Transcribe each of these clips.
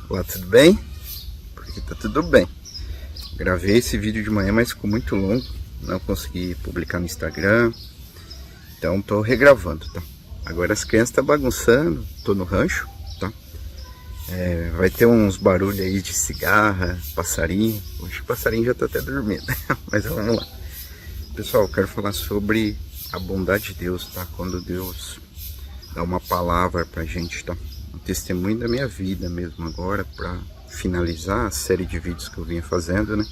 Olá, tudo bem? Porque tá tudo bem. Gravei esse vídeo de manhã, mas ficou muito longo. Não consegui publicar no Instagram. Então tô regravando, tá? Agora as crianças estão bagunçando. Tô no rancho, tá? Vai ter uns barulhos aí de cigarra, passarinho. Hoje o passarinho já tá até dormindo. Mas vamos lá. Pessoal, eu quero falar sobre a bondade de Deus, tá? Quando Deus dá uma palavra pra gente, tá? Um testemunho da minha vida mesmo agora, pra finalizar a série de vídeos que eu vinha fazendo, né?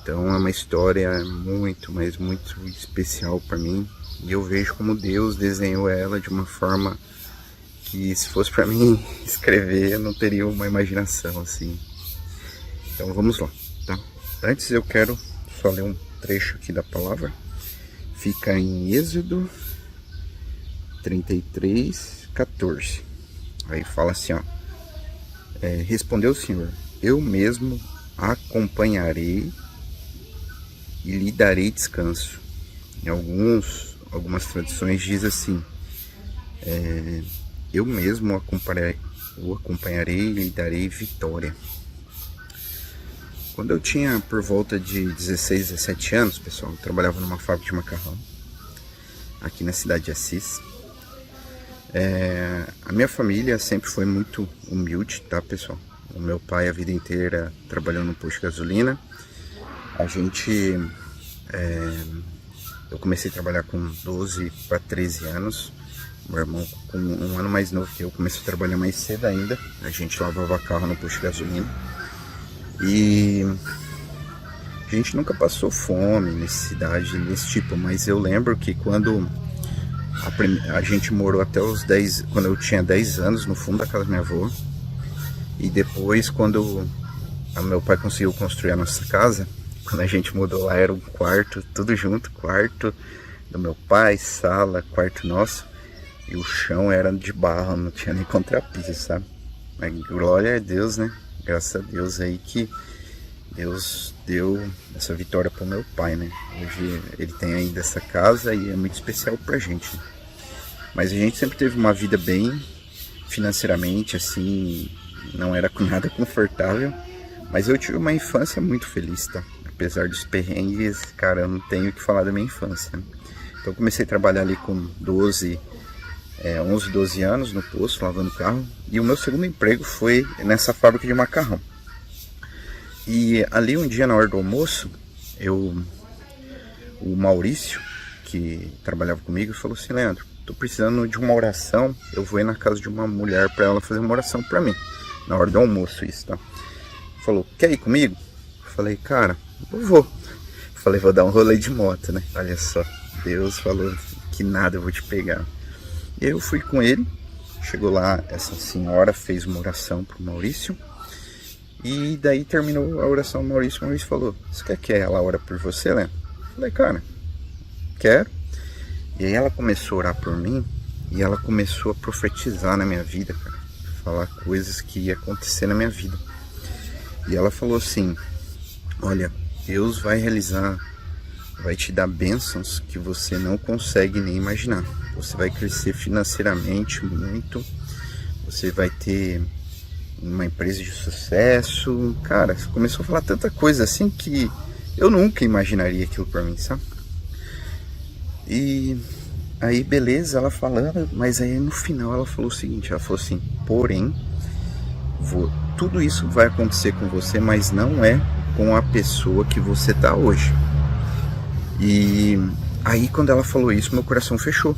Então é uma história muito, mas muito especial para mim. E eu vejo como Deus desenhou ela de uma forma que, se fosse para mim escrever, eu não teria uma imaginação assim. Então vamos lá, tá? Antes eu quero só ler um trecho aqui da palavra. Fica em Êxodo 33:14. Aí fala assim, ó. Respondeu o Senhor: eu mesmo acompanharei e lhe darei descanso. Em algumas tradições diz assim: eu mesmo o acompanharei e lhe darei vitória. Quando eu tinha por volta de 16, 17 anos, pessoal, eu trabalhava numa fábrica de macarrão aqui na cidade de Assis. A minha família sempre foi muito humilde, tá, pessoal? O meu pai a vida inteira trabalhou no posto de gasolina. Eu comecei a trabalhar com 12 para 13 anos. Meu irmão, com um ano mais novo que eu, comecei a trabalhar mais cedo ainda. A gente lavava carro no posto de gasolina. E a gente nunca passou fome, necessidade desse tipo. Mas eu lembro que quando a gente morou até os 10, quando eu tinha 10 anos, no fundo da casa da minha avó. E depois, quando meu pai conseguiu construir a nossa casa, quando a gente mudou lá, era um quarto, tudo junto, quarto do meu pai, sala, quarto nosso. E o chão era de barro, não tinha nem contrapiso, sabe? Mas glória a Deus, né? Graças a Deus aí que Deus deu essa vitória pro meu pai, né? Hoje ele tem ainda essa casa e é muito especial pra gente, né? Mas a gente sempre teve uma vida bem financeiramente, assim, não era com nada confortável. Mas eu tive uma infância muito feliz, tá? Apesar dos perrengues, cara, eu não tenho o que falar da minha infância, né? Então eu comecei a trabalhar ali com 11, 12 anos no posto, lavando carro. E o meu segundo emprego foi nessa fábrica de macarrão. E ali um dia na hora do almoço, o Maurício, que trabalhava comigo, falou assim: Leandro, tô precisando de uma oração, eu vou ir na casa de uma mulher para ela fazer uma oração para mim. Na hora do almoço isso, tá? Falou: quer ir comigo? Falei: cara, eu vou. Falei: vou dar um rolê de moto, né? Olha só, Deus falou que nada, eu vou te pegar. E eu fui com ele. Chegou lá, essa senhora fez uma oração pro Maurício. E daí terminou a oração do Maurício. O Maurício falou: você quer que ela ore por você, né? Falei: cara, quero. E aí ela começou a orar por mim. E ela começou a profetizar na minha vida, cara. Falar coisas que ia acontecer na minha vida. E ela falou assim: olha, Deus vai realizar, vai te dar bênçãos que você não consegue nem imaginar. Você vai crescer financeiramente muito, você vai ter uma empresa de sucesso. Cara, você começou a falar tanta coisa assim que eu nunca imaginaria aquilo pra mim, sabe? E aí, beleza, ela falando, mas aí no final ela falou o seguinte, ela falou assim: porém, tudo isso vai acontecer com você, mas não é com a pessoa que você tá hoje. E aí quando ela falou isso, meu coração fechou.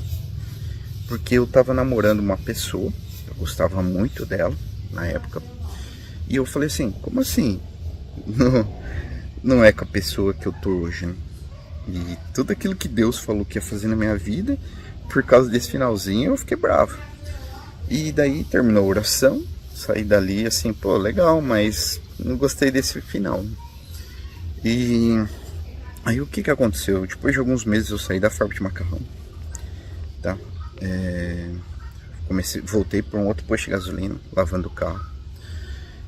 Porque eu tava namorando uma pessoa, eu gostava muito dela na época. E eu falei assim: como assim? Não é com a pessoa que eu tô hoje, né? E tudo aquilo que Deus falou que ia fazer na minha vida, por causa desse finalzinho, eu fiquei bravo. E daí terminou a oração. Saí dali assim: pô, legal, mas não gostei desse final. E aí o que aconteceu? Depois de alguns meses eu saí da fábrica de macarrão, tá? Voltei para um outro posto de gasolina, lavando o carro.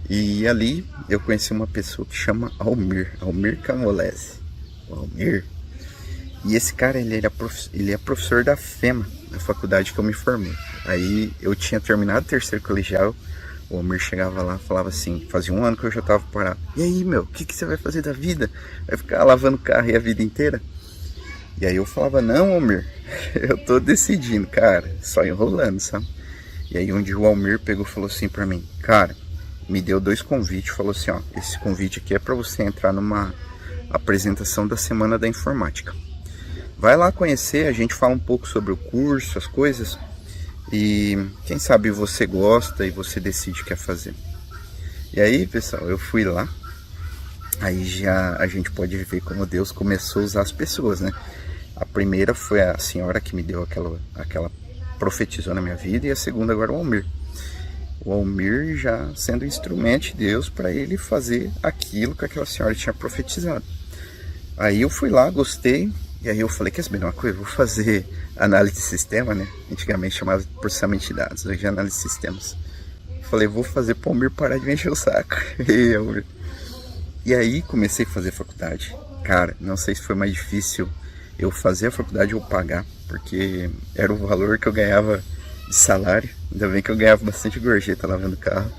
E ali eu conheci uma pessoa que chama Almir Camolese. O Almir. E esse cara, ele é professor da FEMA, na faculdade que eu me formei. Aí eu tinha terminado o terceiro colegial, O Almir chegava lá, falava assim, fazia um ano que eu já tava parado. E aí, meu, o que você vai fazer da vida? Vai ficar lavando carro aí a vida inteira? E aí eu falava, não, Almir, eu tô decidindo, cara, só enrolando, sabe? E aí um dia o Almir pegou e falou assim pra mim, cara, me deu 2 convites, falou assim, ó, esse convite aqui é pra você entrar numa apresentação da Semana da Informática. Vai lá conhecer, a gente fala um pouco sobre o curso, as coisas, e quem sabe você gosta e você decide o que quer fazer. E aí, pessoal, eu fui lá, aí já a gente pode ver como Deus começou a usar as pessoas, né? A primeira foi a senhora que me deu aquela profetizou na minha vida, e a segunda agora o Almir. O Almir já sendo instrumento de Deus para ele fazer aquilo que aquela senhora tinha profetizado. Aí eu fui lá, gostei. E aí eu falei, quer saber uma coisa? Eu vou fazer análise de sistema, né? Antigamente chamava de processamento de dados, hoje é análise de sistemas. Falei, vou fazer para o Almir parar de me encher o saco. E aí comecei a fazer faculdade. Cara, não sei se foi mais difícil eu fazer a faculdade ou pagar, porque era o valor que eu ganhava de salário. Ainda bem que eu ganhava bastante gorjeta lavando carro.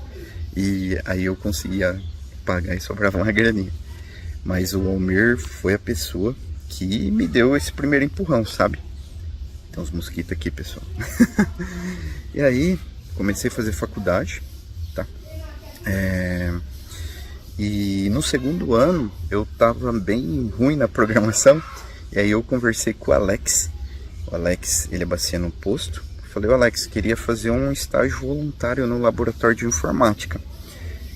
E aí eu conseguia pagar e sobrava uma graninha. Mas o Almir foi a pessoa que me deu esse primeiro empurrão, sabe? Tem uns mosquitos aqui, pessoal. E aí, comecei a fazer faculdade, tá? E no segundo ano, eu tava bem ruim na programação. E aí eu conversei com o Alex. O Alex, ele abacia no posto. Falei, o Alex, queria fazer um estágio voluntário no laboratório de informática.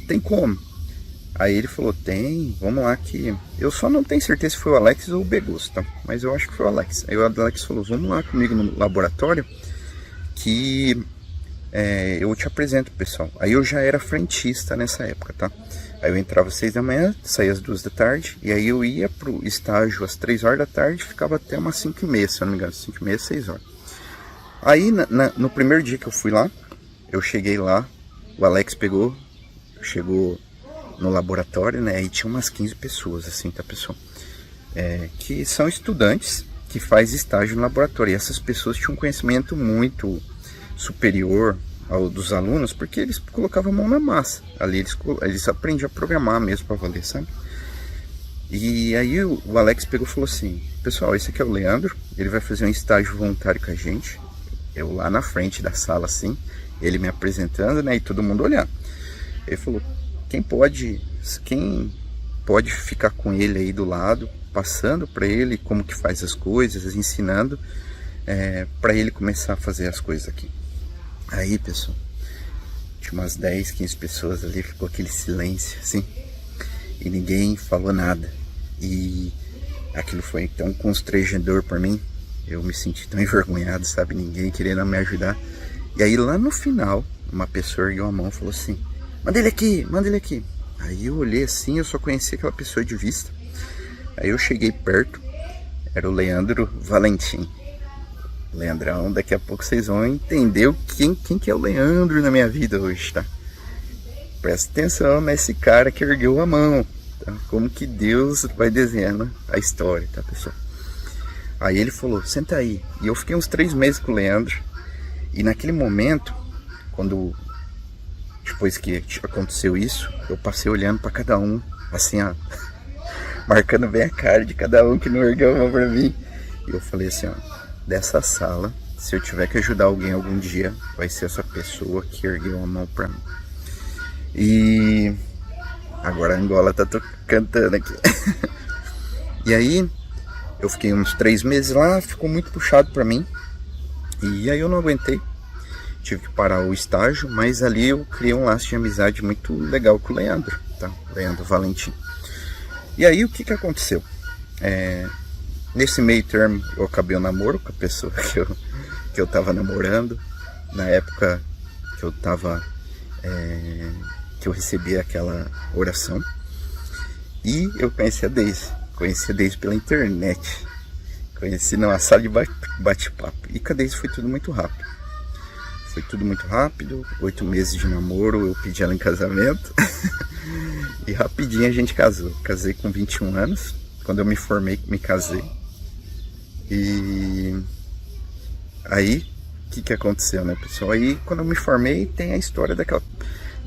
Tem como? Aí ele falou, tem, vamos lá que... Eu só não tenho certeza se foi o Alex ou o Begus, tá? Mas eu acho que foi o Alex. Aí o Alex falou, vamos lá comigo no laboratório que eu te apresento, pessoal. Aí eu já era frentista nessa época, tá? Aí eu entrava às 6 da manhã, saía às 2 da tarde, e aí eu ia pro estágio às 3 horas da tarde, ficava até umas 5h30, se eu não me engano, 5h30, 6 horas. Aí no primeiro dia que eu fui lá, eu cheguei lá, o Alex chegou no laboratório, né, e tinha umas 15 pessoas, assim, tá, pessoal? Que são estudantes que faz estágio no laboratório, e essas pessoas tinham um conhecimento muito superior ao dos alunos, porque eles colocavam a mão na massa, ali eles aprendiam a programar mesmo para valer, sabe? E aí o Alex pegou e falou assim, pessoal, esse aqui é o Leandro, ele vai fazer um estágio voluntário com a gente, eu lá na frente da sala, assim, ele me apresentando, né, e todo mundo olhando. Ele falou, quem pode ficar com ele aí do lado, passando para ele como que faz as coisas, ensinando, para ele começar a fazer as coisas aqui. Aí, pessoal, tinha umas 10, 15 pessoas ali, ficou aquele silêncio, assim, e ninguém falou nada. E aquilo foi tão constrangedor para mim, eu me senti tão envergonhado, sabe, ninguém querendo me ajudar. E aí lá no final, uma pessoa ergueu a mão e falou assim, manda ele aqui, manda ele aqui. Aí eu olhei assim, eu só conhecia aquela pessoa de vista. Aí eu cheguei perto, era o Leandro Valentim. Leandrão, daqui a pouco vocês vão entender quem que é o Leandro na minha vida hoje, tá? Presta atenção nesse cara que ergueu a mão, tá? Como que Deus vai desenhando a história, tá, pessoal? Aí ele falou, senta aí. E eu fiquei uns 3 meses com o Leandro. E naquele momento, depois que aconteceu isso, eu passei olhando para cada um, assim, ó, marcando bem a cara de cada um que não ergueu a mão para mim. E eu falei assim, ó, dessa sala, se eu tiver que ajudar alguém algum dia, vai ser essa pessoa que ergueu a mão para mim. E agora a Angola tá cantando aqui. E aí, eu fiquei uns 3 meses lá, ficou muito puxado para mim. E aí eu não aguentei. Tive que parar o estágio, mas ali eu criei um laço de amizade muito legal com o Leandro, tá? Leandro Valentim. E aí o que aconteceu? Nesse meio termo eu acabei o namoro com a pessoa que eu tava namorando. Na época que eu tava, que eu recebi aquela oração. E eu conheci a Deise pela internet. Conheci numa sala de bate-papo. E com a Deise foi tudo muito rápido. 8 meses de namoro, eu pedi ela em casamento. E rapidinho a gente casou. Casei com 21 anos. Quando eu me formei, me casei. E aí, o que aconteceu, né, pessoal? Aí, quando eu me formei, tem a história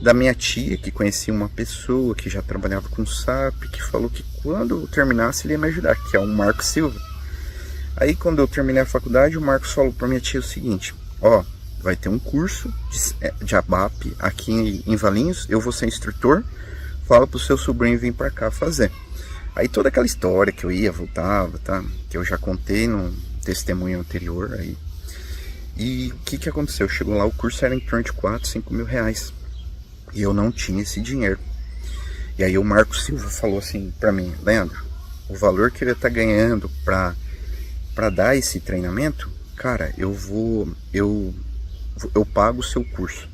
da minha tia, que conhecia uma pessoa que já trabalhava com SAP, que falou que quando eu terminasse ele ia me ajudar, que é o Marcos Silva. Aí quando eu terminei a faculdade, o Marcos falou para minha tia o seguinte: ó, vai ter um curso de ABAP aqui em Valinhos, eu vou ser instrutor, fala pro seu sobrinho vir para cá fazer. Aí toda aquela história que eu ia, voltava, tá? Que eu já contei no testemunho anterior aí. E o que aconteceu? Chegou lá, o curso era em torno de 4, 5 mil reais. E eu não tinha esse dinheiro. E aí o Marcos Silva falou assim pra mim: Leandro, o valor que ele tá ganhando pra dar esse treinamento, cara, eu pago o seu curso.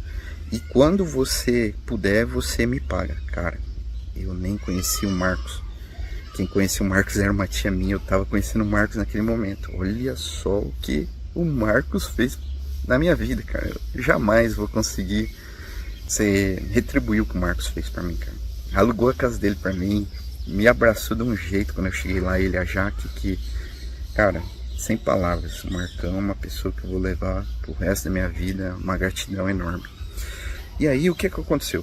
E quando você puder, você me paga. Cara, eu nem conhecia o Marcos. Quem conhecia o Marcos era uma tia minha, eu tava conhecendo o Marcos naquele momento. Olha só o que o Marcos fez na minha vida, cara. Eu jamais vou conseguir retribuir o que o Marcos fez pra mim, cara. Alugou a casa dele pra mim, me abraçou de um jeito quando eu cheguei lá, ele, a Jaque, que, cara, sem palavras, o Marcão é uma pessoa que eu vou levar pro resto da minha vida, uma gratidão enorme. E aí, o que aconteceu?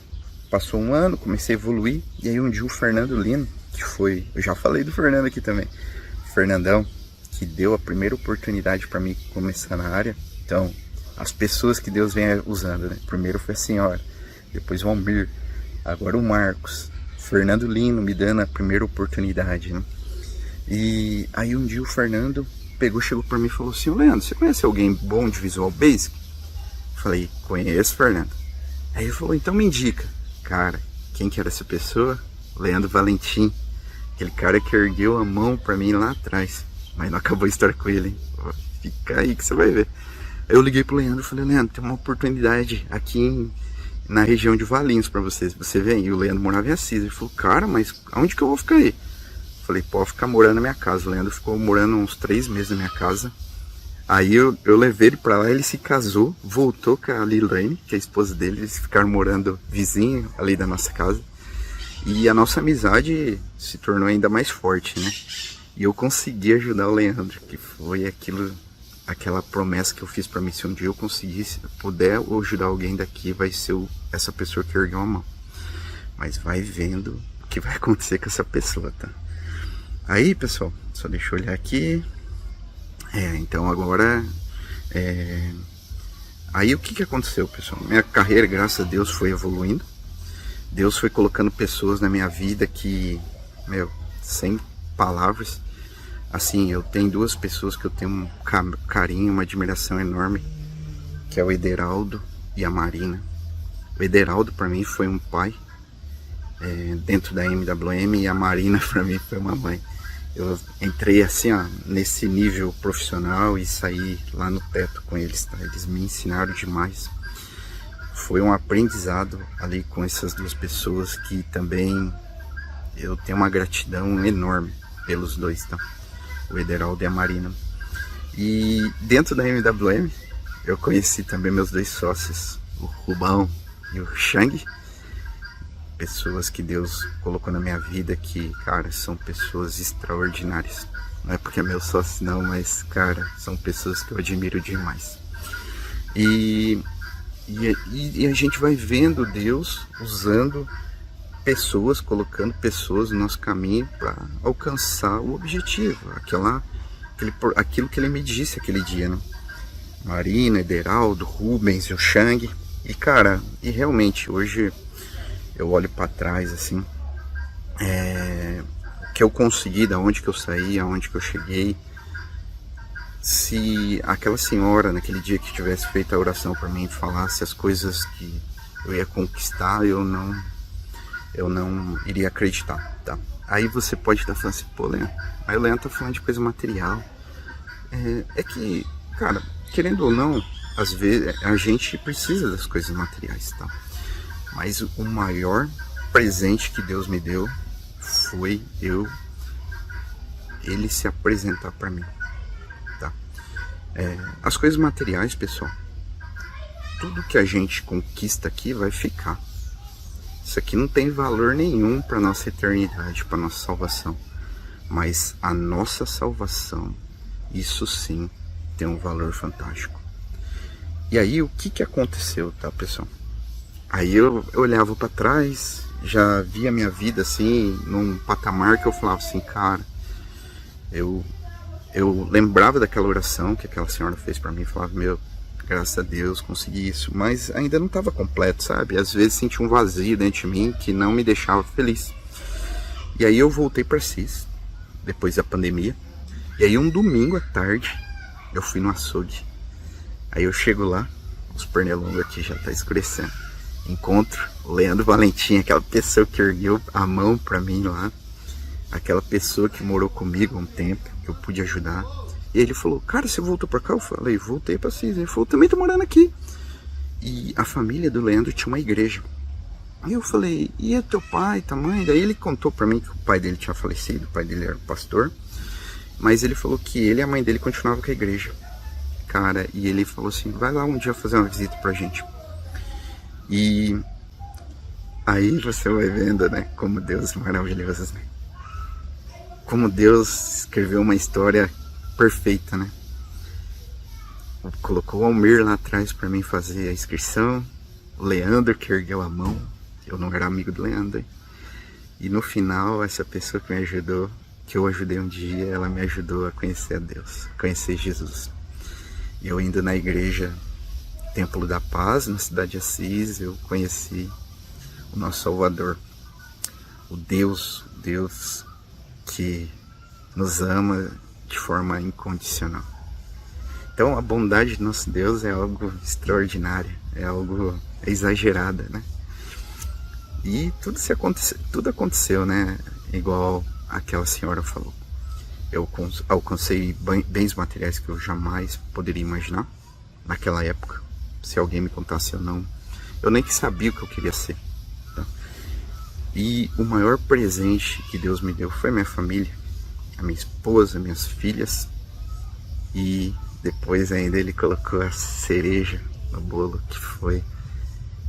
Passou um ano, comecei a evoluir, e aí um dia o Fernando Lino, que foi, eu já falei do Fernando aqui também, Fernandão, que deu a primeira oportunidade para mim começar na área. Então, as pessoas que Deus vem usando, né? Primeiro foi a senhora, depois o Almir, agora o Marcos, Fernando Lino me dando a primeira oportunidade, né? E aí um dia o Fernando chegou para mim e falou assim: Leandro, você conhece alguém bom de Visual Basic? Falei: conheço, Fernando. Aí ele falou: então me indica. Cara, quem que era essa pessoa? Leandro Valentim, aquele cara que ergueu a mão para mim lá atrás. Mas não acabou a história com ele, hein? Fica aí que você vai ver. Aí eu liguei pro Leandro e falei: Leandro, tem uma oportunidade aqui na região de Valinhos para vocês. Você vem? E o Leandro morava em Assis. Ele falou: cara, mas aonde que eu vou ficar aí? Falei: pode ficar morando na minha casa. O Leandro ficou morando uns 3 meses na minha casa. Aí eu levei ele pra lá, ele se casou, voltou com a Lilane, que é a esposa dele. Eles ficaram morando vizinho ali da nossa casa. E a nossa amizade se tornou ainda mais forte, né? E eu consegui ajudar o Leandro, que foi aquela promessa que eu fiz pra mim: se um dia eu conseguisse, puder ajudar alguém daqui, vai ser essa pessoa que ergueu a mão. Mas vai vendo o que vai acontecer com essa pessoa, tá? Aí, pessoal, só deixa eu olhar aqui. Então agora... Aí o que aconteceu, pessoal? Minha carreira, graças a Deus, foi evoluindo. Deus foi colocando pessoas na minha vida que, sem palavras. Assim, eu tenho 2 pessoas que eu tenho um carinho, uma admiração enorme, que é o Ederaldo e a Marina. O Ederaldo para mim foi um pai dentro da MWM, e a Marina para mim foi uma mãe. Eu entrei assim, ó, nesse nível profissional e saí lá no teto com eles, tá? Eles me ensinaram demais. Foi um aprendizado ali com essas 2 pessoas que também eu tenho uma gratidão enorme pelos 2, tá? O Ederaldo e a Marina. E dentro da MWM eu conheci também meus 2 sócios, o Rubão e o Shang. Pessoas que Deus colocou na minha vida que, cara, são pessoas extraordinárias. Não é porque é meu sócio não, mas, cara, são pessoas que eu admiro demais. E a gente vai vendo Deus usando pessoas, colocando pessoas no nosso caminho para alcançar o objetivo, aquilo que ele me disse aquele dia, né? Marina, Ederaldo, Rubens e o Shang. E, cara, realmente hoje eu olho para trás assim, o que eu consegui, da onde que eu saí, aonde que eu cheguei. Se aquela senhora naquele dia que tivesse feito a oração para mim falasse as coisas que eu ia conquistar, eu não iria acreditar, tá? Aí você pode estar falando assim: pô, Leandro, aí o Leandro tá falando de coisa material. É que, cara, querendo ou não, às vezes a gente precisa das coisas materiais, tá? Mas o maior presente que Deus me deu foi ele se apresentar para mim, tá? As coisas materiais, pessoal, tudo que a gente conquista aqui vai ficar. Isso aqui não tem valor nenhum para nossa eternidade, para nossa salvação. Mas a nossa salvação, isso sim, tem um valor fantástico. E aí, o que aconteceu, tá, pessoal? Aí eu olhava para trás, já via minha vida assim, num patamar que eu falava assim, cara, eu lembrava daquela oração que aquela senhora fez para mim e falava, meu, graças a Deus consegui isso, mas ainda não estava completo, sabe? Às vezes sentia um vazio dentro de mim que não me deixava feliz. E aí eu voltei para Assis, depois da pandemia, e aí um domingo à tarde eu fui no açougue. Aí eu chego lá, os pernilongos aqui já tá escurecendo. Encontro o Leandro Valentim, aquela pessoa que ergueu a mão pra mim lá, aquela pessoa que morou comigo um tempo, que eu pude ajudar. E ele falou, cara, você voltou pra cá? Eu falei, voltei pra Assis. Ele falou, também tô morando aqui. E a família do Leandro tinha uma igreja. Aí eu falei, e é teu pai, tua mãe? Daí ele contou pra mim que o pai dele tinha falecido, o pai dele era pastor. Mas ele falou que ele e a mãe dele continuavam com a igreja. Cara, e ele falou assim, vai lá um dia fazer uma visita pra gente. E aí você vai vendo, né, como Deus é maravilhoso, né? Como Deus escreveu uma história perfeita, né? Colocou o Almir lá atrás pra mim fazer a inscrição, o Leandro que ergueu a mão, eu não era amigo do Leandro, hein? E no final, essa pessoa que me ajudou, que eu ajudei um dia, ela me ajudou a conhecer a Deus, a conhecer Jesus. Eu indo na igreja Templo da Paz, na cidade de Assis, eu conheci o nosso Salvador, o Deus que nos ama de forma incondicional. Então a bondade do nosso Deus é algo extraordinário, é algo exagerado, né? E tudo aconteceu, né? Igual aquela senhora falou. Eu alcancei bens materiais que eu jamais poderia imaginar naquela época. Se alguém me contasse, eu nem sabia o que eu queria ser. Tá? E o maior presente que Deus me deu foi minha família, a minha esposa, minhas filhas. E depois ainda ele colocou a cereja no bolo, que foi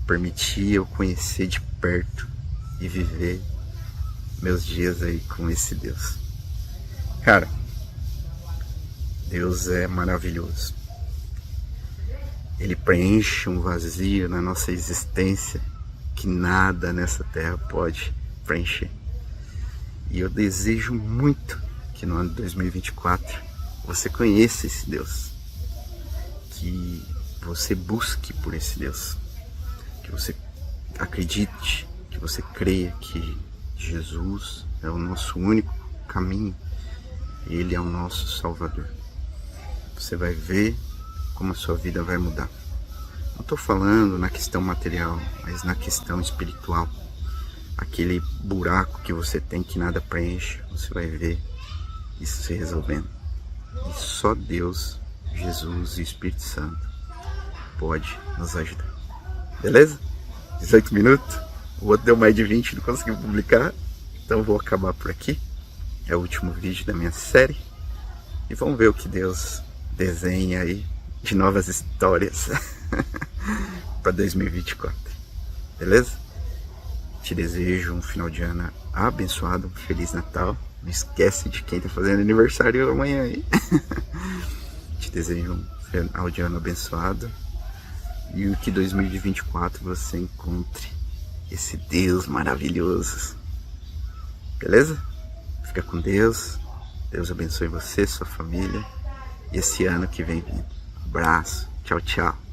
permitir eu conhecer de perto e viver meus dias aí com esse Deus. Cara, Deus é maravilhoso. Ele preenche um vazio na nossa existência que nada nessa terra pode preencher. E eu desejo muito que no ano de 2024 você conheça esse Deus, que você busque por esse Deus, que você acredite, que você creia que Jesus é o nosso único caminho, Ele é o nosso Salvador. Você vai ver como a sua vida vai mudar. Não estou falando na questão material, mas na questão espiritual. Aquele buraco que você tem que nada preenche, você vai ver isso se resolvendo. E só Deus, Jesus e o Espírito Santo pode nos ajudar. Beleza? 18 minutos. O outro deu mais de 20, não consegui publicar. Então vou acabar por aqui. É o último vídeo da minha série. E vamos ver o que Deus desenha aí de novas histórias para 2024. Beleza? Te desejo um final de ano abençoado, um Feliz Natal. Não esquece de quem tá fazendo aniversário amanhã aí. Te desejo um final de ano abençoado. E que 2024 você encontre esse Deus maravilhoso. Beleza? Fica com Deus. Deus abençoe você, sua família. E esse ano que vem vindo. Um abraço. Tchau, tchau.